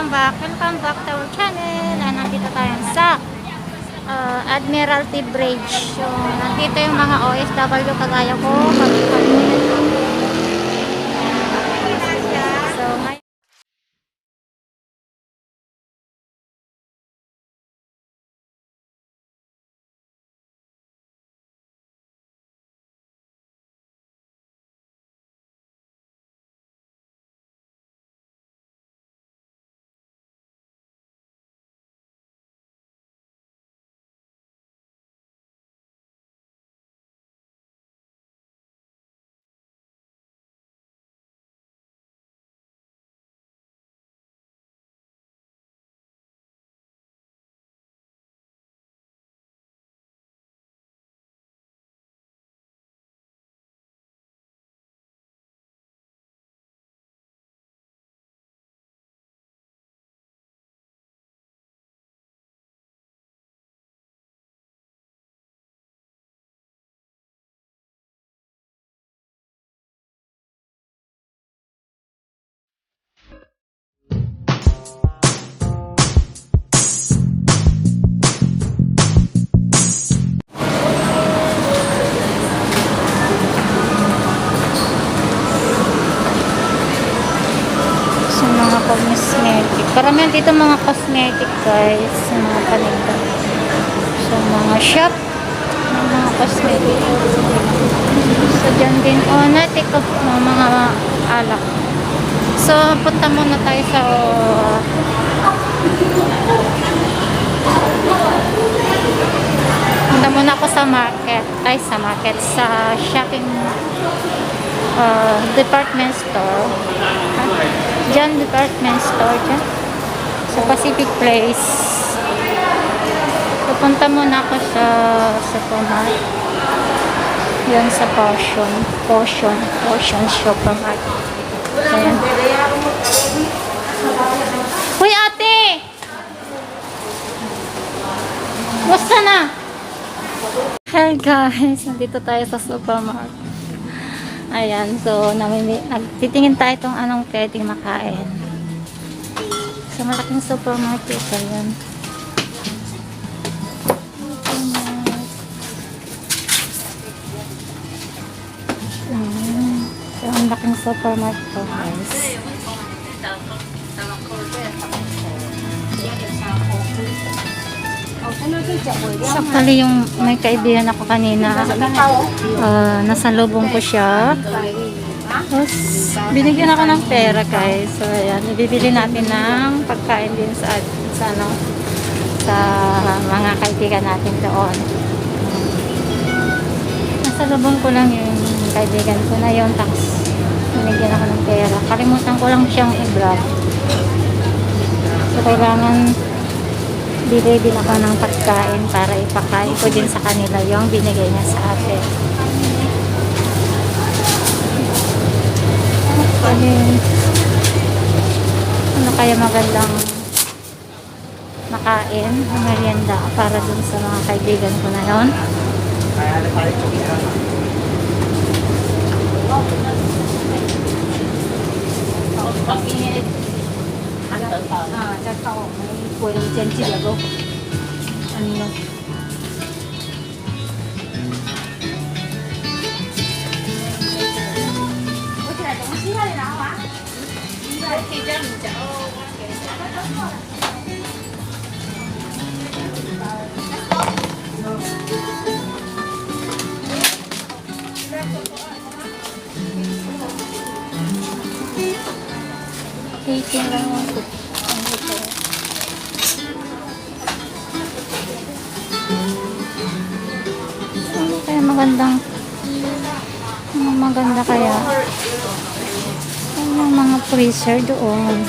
Welcome back to our channel. Nandito tayo sa Admiralty Bridge. So, nandito yung mga OFW kagaya ko. So, ngayon sa mga cosmetic. Karamihan dito mga cosmetic guys. Sa mga paninda. Sa mga shop. Mga cosmetic. So dyan din. Natik of mga alak. So punta muna tayo sa punta muna ako sa market. Sa shopping department store. Dyan, department store dyan. Sa Pacific Place. Pupunta muna ako sa supermarket. Yan sa Potion supermarket. Ayan. Uy, ate! Basta na! Hi guys! Nandito tayo sa supermarket. Ayan, so nagtitingin tayo itong anong pwedeng makain. Sa malaking supermarket, ayan. So, ang laking supermarket po, guys. Sakali yung may kaibigan ako kanina, nasa lubong ko siya. Tapos, binigyan ako ng pera guys. So, ayan, ibibili natin ng pagkain din sa mga kaibigan natin doon. Nasa lubong ko lang yung kaibigan ko na yun. Tapos, binigyan ako ng pera. Kalimutan ko lang siyang i-vlog. So, kailangan bili din ako ng pagkain para ipakain ko din sa kanila yung binigay niya sa atin. Ano kaya magandang makain, merienda para dun sa mga kaibigan ko na yun. Taking lang ako. Ano kaya maganda kaya yung mga freezer doon.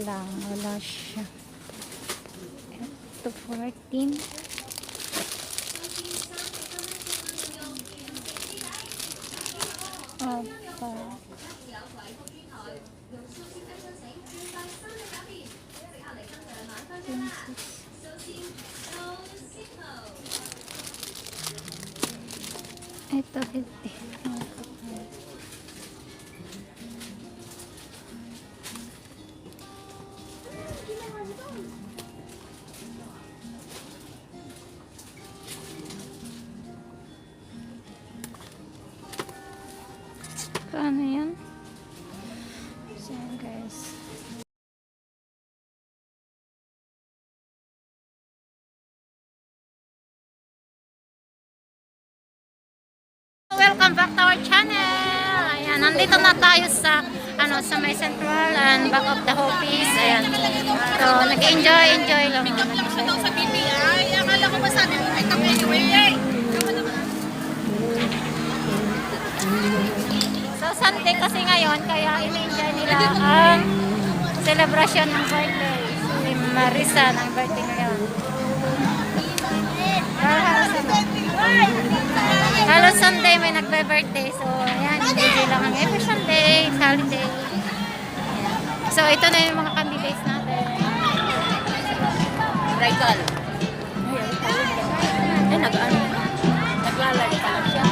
lang. Wala siya. Ito 14. Opa. Ito 50. Paano yan? So yan guys. Welcome back to our channel. Ayan, nandito na tayo sa sa may Central and back of the office. Ayan. So, nag-enjoy lang. Sa BPI, akala ko ba sabi mo ito anyway. So, Sunday kasi ngayon, kaya in-enjoy nila ang celebration ng birthday. So, ni Marisa ng birthday ngayon. Halos Sunday may nagbe-birthday. So, ayan, enjoy lang ang every Sunday, holiday. Ayan. So, ito na yung mga candidates natin. Bridal. Naglalay pa lang siya.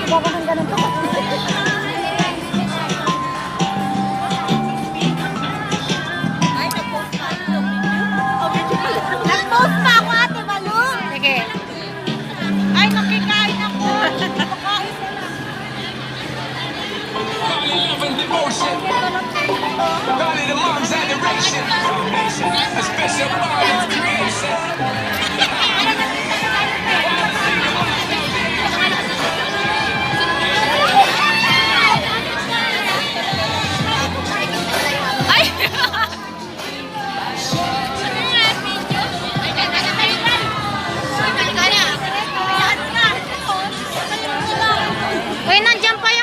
Baka kang ganun to. Ay, nag-post pa ako. Nag-post pa ako, Ate Balong. Sige. Ay, nakikain ako. Devotion. God of the mom's adoration. Foundation. Let's